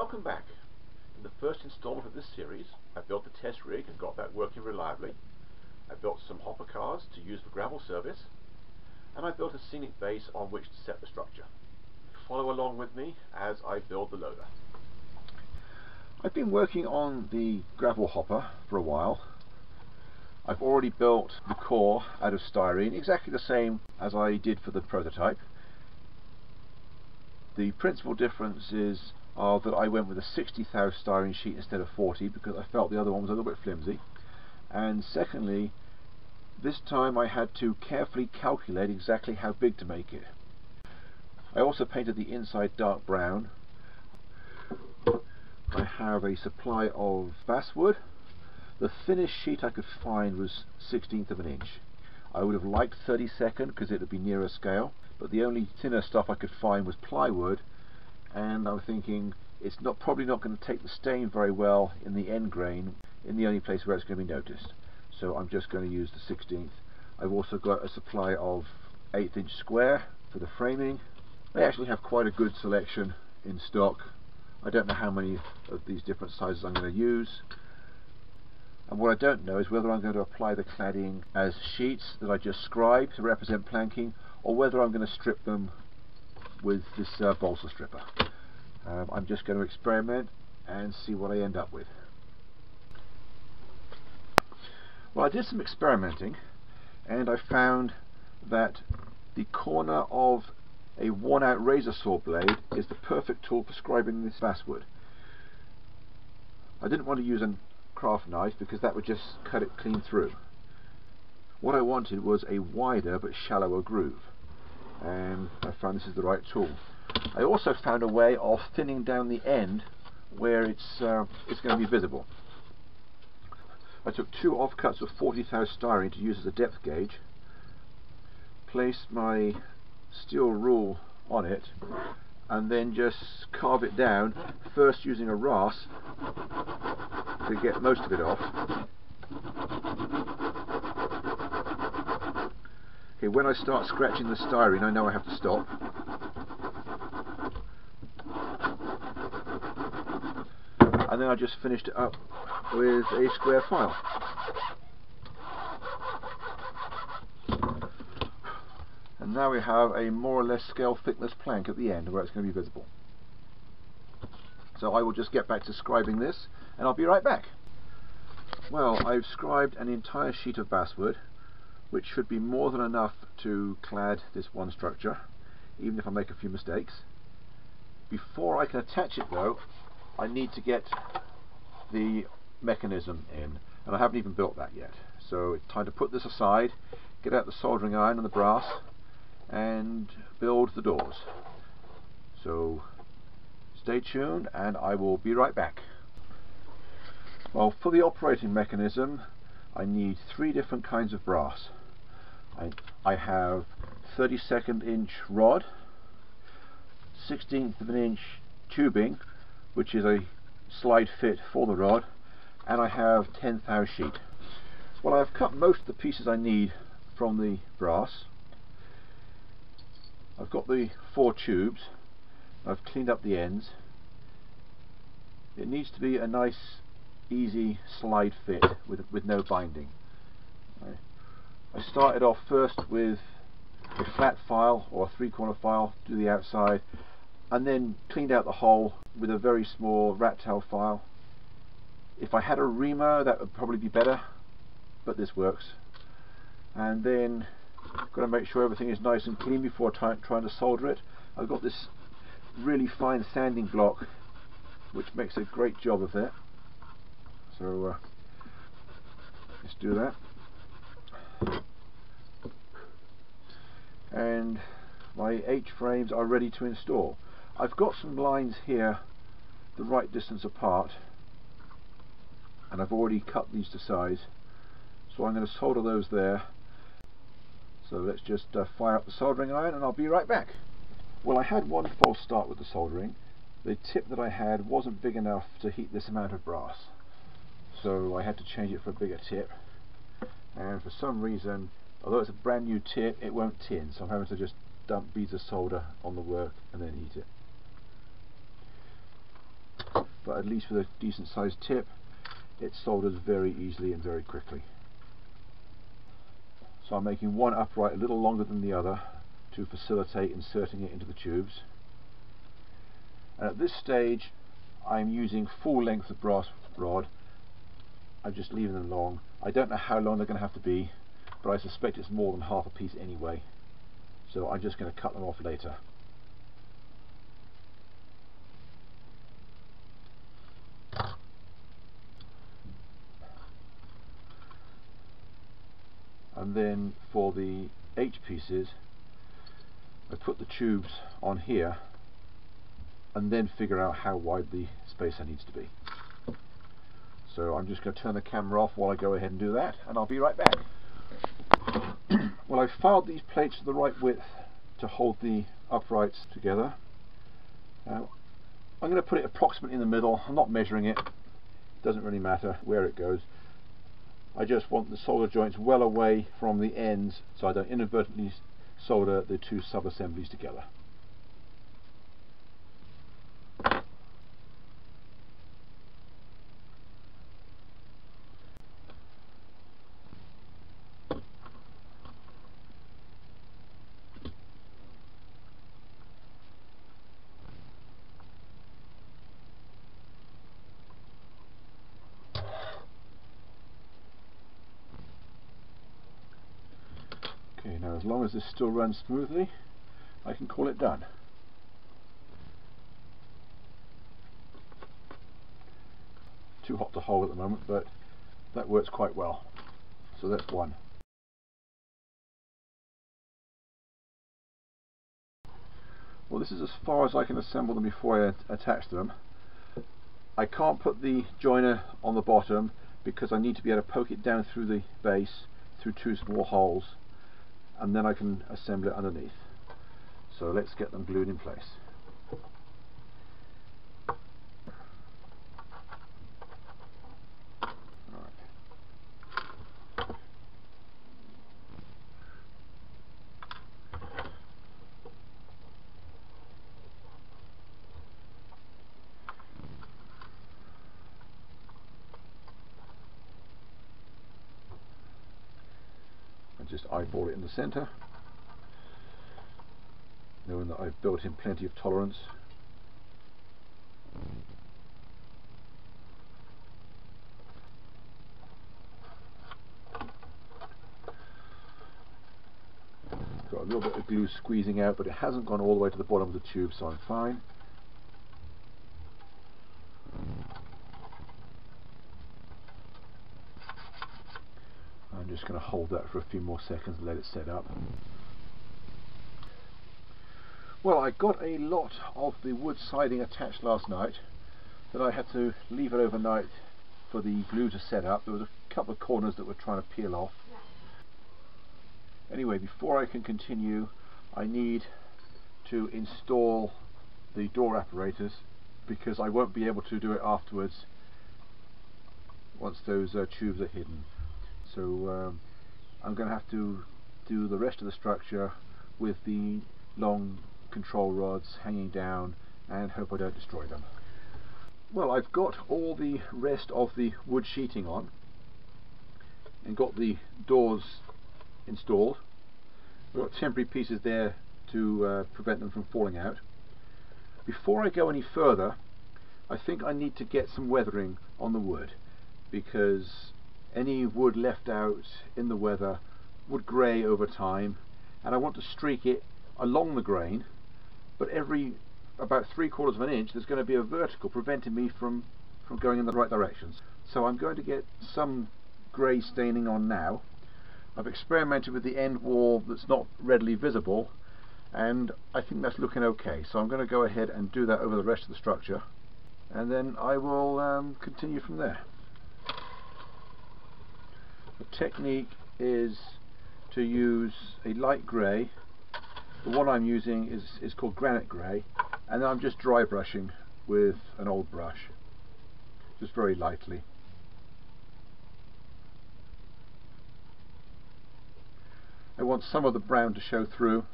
Welcome back. In the first installment of this series, I built the test rig and got that working reliably. I built some hopper cars to use for gravel service, and I built a scenic base on which to set the structure. Follow along with me as I build the loader. I've been working on the gravel hopper for a while. I've already built the core out of styrene, exactly the same as I did for the prototype. The principal differences are that I went with a 60 thou styrene sheet instead of 40 because I felt the other one was a little bit flimsy. And secondly, this time I had to carefully calculate exactly how big to make it. I also painted the inside dark brown. I have a supply of basswood. The thinnest sheet I could find was 1/16 of an inch. I would have liked 32nd because it would be nearer scale, but the only thinner stuff I could find was plywood, and I'm thinking it's probably not going to take the stain very well in the end grain, in the only place where it's going to be noticed. So I'm just going to use the 1/16. I've also got a supply of 1/8 inch square for the framing. They actually have quite a good selection in stock. I don't know how many of these different sizes I'm going to use. And what I don't know is whether I'm going to apply the cladding as sheets that I just scribed to represent planking, or whether I'm going to strip them with this balsa stripper. I'm just going to experiment and see what I end up with. Well, I did some experimenting and I found that the corner of a worn out razor saw blade is the perfect tool for scribing this basswood. I didn't want to use a craft knife because that would just cut it clean through. What I wanted was a wider but shallower groove, and I found this is the right tool. I also found a way of thinning down the end where it's going to be visible. I took 2 offcuts of 40 thou styrene to use as a depth gauge, placed my steel rule on it, and then just carve it down, first using a rasp to get most of it off. Okay, when I start scratching the styrene, I know I have to stop. And then I just finished it up with a square file. And now we have a more or less scale thickness plank at the end where it's going to be visible. So I will just get back to scribing this and I'll be right back. Well, I've scribed an entire sheet of basswood, which should be more than enough to clad this one structure, even if I make a few mistakes. Before I can attach it though, I need to get the mechanism in, and I haven't even built that yet. So it's time to put this aside, get out the soldering iron and the brass, and build the doors. So stay tuned and I will be right back. Well, for the operating mechanism I need 3 different kinds of brass. I have 32nd inch rod, 1/16 of an inch tubing, which is a slide fit for the rod, and I have 10 thou sheet. Well, I've cut most of the pieces I need from the brass. I've got the 4 tubes. I've cleaned up the ends. It needs to be a nice easy slide fit with no binding. I started off first with a flat file or a 3/4 file to the outside, and then cleaned out the hole with a very small rat tail file. If I had a reamer that would probably be better, but this works. And then got to make sure everything is nice and clean before trying to solder it. I've got this really fine sanding block which makes a great job of it. So let's do that. And my H-frames are ready to install. I've got some lines here the right distance apart, and I've already cut these to size, so I'm going to solder those there. So let's just fire up the soldering iron and I'll be right back. Well, I had one false start with the soldering. The tip that I had wasn't big enough to heat this amount of brass, so I had to change it for a bigger tip, and for some reason, although it's a brand new tip, it won't tin, so I'm having to just dump beads of solder on the work and then heat it. but at least with a decent sized tip it solders very easily and very quickly. So I'm making one upright a little longer than the other to facilitate inserting it into the tubes. And at this stage I'm using full length of brass rod. I'm just leaving them long. I don't know how long they're going to have to be, but I suspect it's more than half a piece anyway, so I'm just going to cut them off later. And then for the H pieces I put the tubes on here and then figure out how wide the spacer needs to be. So I'm just going to turn the camera off while I go ahead and do that, and I'll be right back. Well, I've filed these plates to the right width to hold the uprights together. I'm going to put it approximately in the middle. I'm not measuring it. It doesn't really matter where it goes. I just want the solder joints well away from the ends so I don't inadvertently solder the two sub-assemblies together. Okay, now as long as this still runs smoothly, I can call it done. Too hot to hold at the moment, but that works quite well. So that's one. Well, this is as far as I can assemble them before I attach them. I can't put the joiner on the bottom because I need to be able to poke it down through the base through two small holes, and then I can assemble it underneath. So let's get them glued in place. Just eyeball it in the center, knowing that I've built in plenty of tolerance. Got a little bit of glue squeezing out, but it hasn't gone all the way to the bottom of the tube, so I'm fine. I'm just going to hold that for a few more seconds and let it set up. Well, I got a lot of the wood siding attached last night, that I had to leave it overnight for the glue to set up. There was a couple of corners that were trying to peel off. Anyway, before I can continue, I need to install the door apparatus because I won't be able to do it afterwards once those tubes are hidden. So I'm going to have to do the rest of the structure with the long control rods hanging down and hope I don't destroy them. Well, I've got all the rest of the wood sheeting on and got the doors installed. We've got temporary pieces there to prevent them from falling out. Before I go any further, I think I need to get some weathering on the wood, because any wood left out in the weather would grey over time, and I want to streak it along the grain, but every about 3/4 of an inch there's going to be a vertical preventing me from going in the right directions. So I'm going to get some grey staining on now. I've experimented with the end wall that's not readily visible, and I think that's looking okay, so I'm going to go ahead and do that over the rest of the structure, and then I will continue from there. The technique is to use a light grey. The one I'm using is called granite grey, and then I'm just dry brushing with an old brush, just very lightly. I want some of the brown to show through,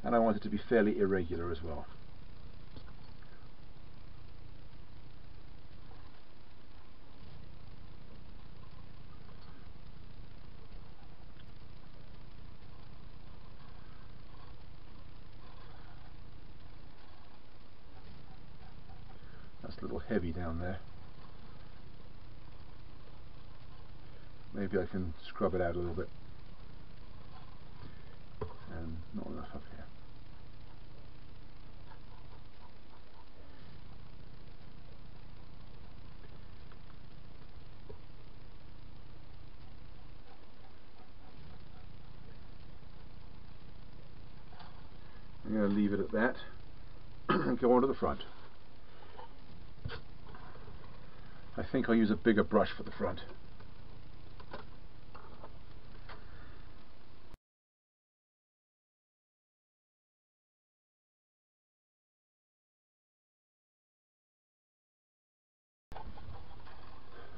and I want it to be fairly irregular as well. a little heavy down there. Maybe I can scrub it out a little bit. And not enough up here. I'm going to leave it at that and go on to the front. I think I'll use a bigger brush for the front.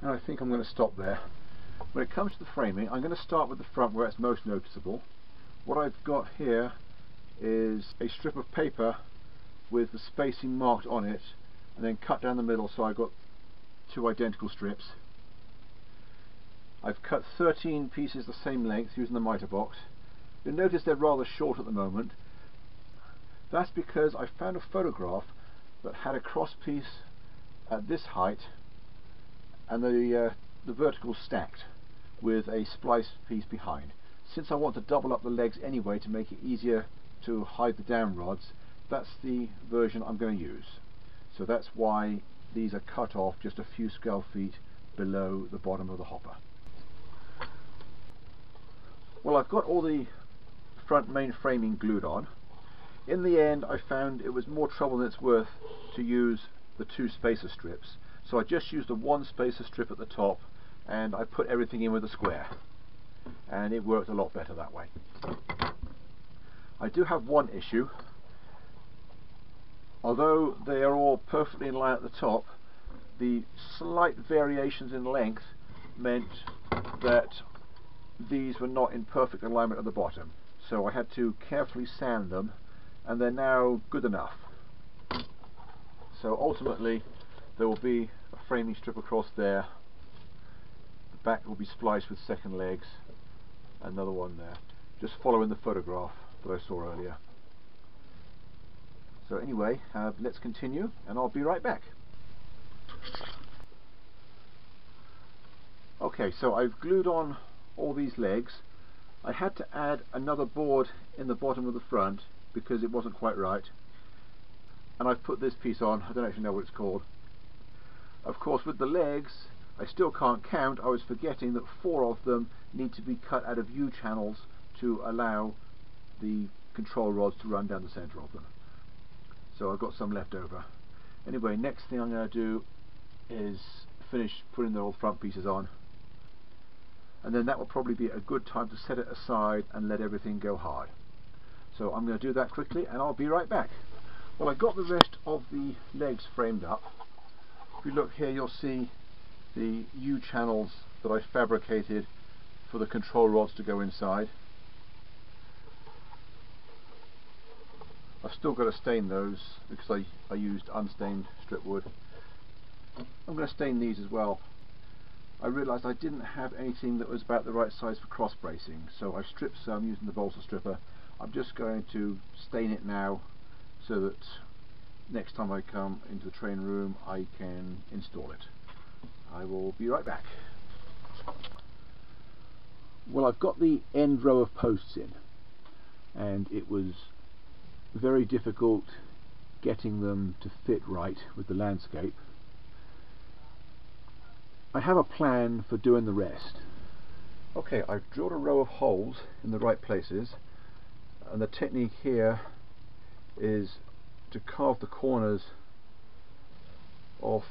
And I think I'm going to stop there. When it comes to the framing, I'm going to start with the front where it's most noticeable. What I've got here is a strip of paper with the spacing marked on it, and then cut down the middle, so I've got two identical strips. I've cut 13 pieces the same length using the mitre box. You'll notice they're rather short at the moment. That's because I found a photograph that had a cross piece at this height and the vertical stacked with a splice piece behind. Since I want to double up the legs anyway to make it easier to hide the down rods, that's the version I'm going to use. So that's why these are cut off just a few scale feet below the bottom of the hopper. Well, I've got all the front main framing glued on. In the end, I found it was more trouble than it's worth to use the two spacer strips. So I just used the one spacer strip at the top, and I put everything in with a square, and it worked a lot better that way. I do have one issue. Although they are all perfectly in line at the top, the slight variations in length meant that these were not in perfect alignment at the bottom. So I had to carefully sand them, and they're now good enough. So ultimately there will be a framing strip across there. The back will be spliced with second legs, another one there, just following the photograph that I saw earlier. So anyway, let's continue, and I'll be right back. Okay, so I've glued on all these legs. I had to add another board in the bottom of the front because it wasn't quite right, and I've put this piece on. I don't actually know what it's called. Of course, with the legs, I still can't count. I was forgetting that 4 of them need to be cut out of U-channels to allow the control rods to run down the center of them. So I've got some left over. Anyway, next thing I'm going to do is finish putting the old front pieces on, and then that will probably be a good time to set it aside and let everything go hard. So I'm going to do that quickly, and I'll be right back. Well, I got the rest of the legs framed up. If you look here, you'll see the U-channels that I fabricated for the control rods to go inside. I've still got to stain those because I used unstained strip wood. I'm going to stain these as well. I realised I didn't have anything that was about the right size for cross bracing, so I stripped some using the balsa stripper. I'm just going to stain it now so that next time I come into the train room I can install it. I will be right back. Well, I've got the end row of posts in, and it was very difficult getting them to fit right with the landscape. I have a plan for doing the rest. Okay, I've drilled a row of holes in the right places, and the technique here is to carve the corners off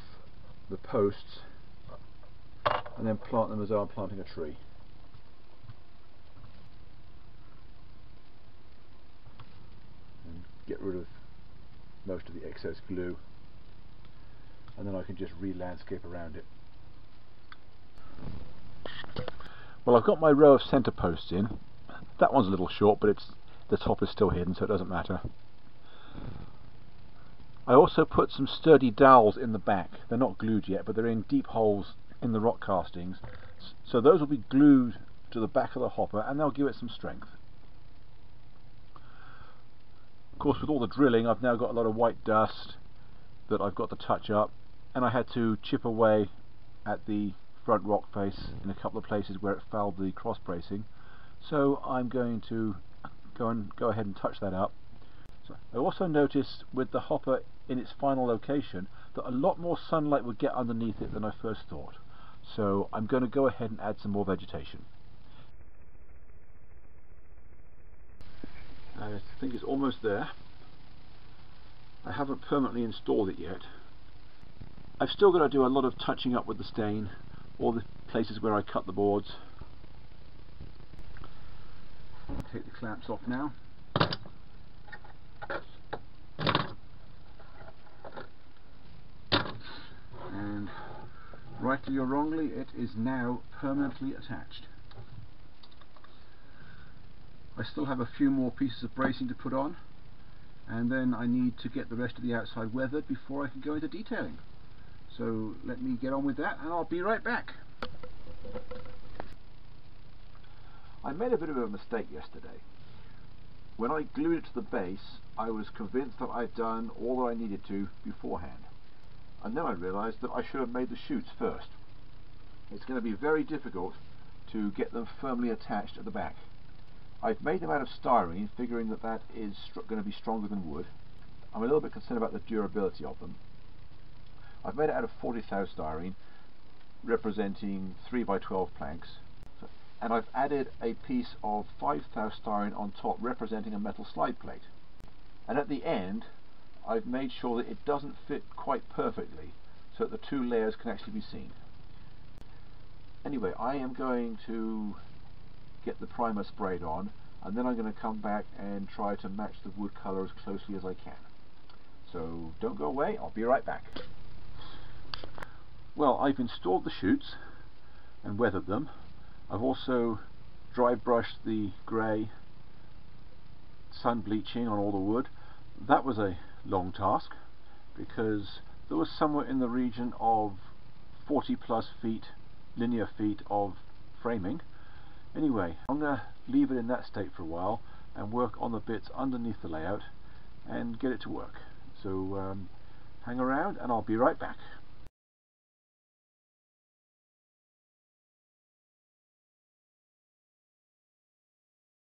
the posts and then plant them as though I'm planting a tree. And get rid of most of the excess glue, and then I can just re-landscape around it. Well, I've got my row of centre posts in. That one's a little short, but the top is still hidden, so it doesn't matter. I also put some sturdy dowels in the back. They're not glued yet, but they're in deep holes in the rock castings, so those will be glued to the back of the hopper, and they'll give it some strength. Of course, with all the drilling, I've now got a lot of white dust that I've got to touch up, and I had to chip away at the front rock face in a couple of places where it fouled the cross bracing, so I'm going to go ahead and touch that up. So I also noticed with the hopper in its final location that a lot more sunlight would get underneath it than I first thought, so I'm going to go ahead and add some more vegetation. I think it's almost there. I haven't permanently installed it yet. I've still got to do a lot of touching up with the stain, all the places where I cut the boards. Take the clamps off now. And rightly or wrongly, it is now permanently attached. I still have a few more pieces of bracing to put on, and then I need to get the rest of the outside weathered before I can go into detailing. So let me get on with that and I'll be right back. I made a bit of a mistake yesterday. When I glued it to the base, I was convinced that I'd done all that I needed to beforehand. And then I realised that I should have made the chutes first. It's going to be very difficult to get them firmly attached at the back. I've made them out of styrene, figuring that that is going to be stronger than wood. I'm a little bit concerned about the durability of them. I've made it out of 40 thou styrene, representing 3 by 12 planks, and I've added a piece of 5 thou styrene on top, representing a metal slide plate. And at the end, I've made sure that it doesn't fit quite perfectly, so that the two layers can actually be seen. Anyway, I am going to get the primer sprayed on, and then I'm going to come back and try to match the wood colour as closely as I can. So don't go away, I'll be right back. Well, I've installed the chutes and weathered them. I've also dry brushed the grey sun bleaching on all the wood. That was a long task because there was somewhere in the region of 40 plus feet, linear feet of framing. Anyway, I'm going to leave it in that state for a while and work on the bits underneath the layout and get it to work. So hang around and I'll be right back.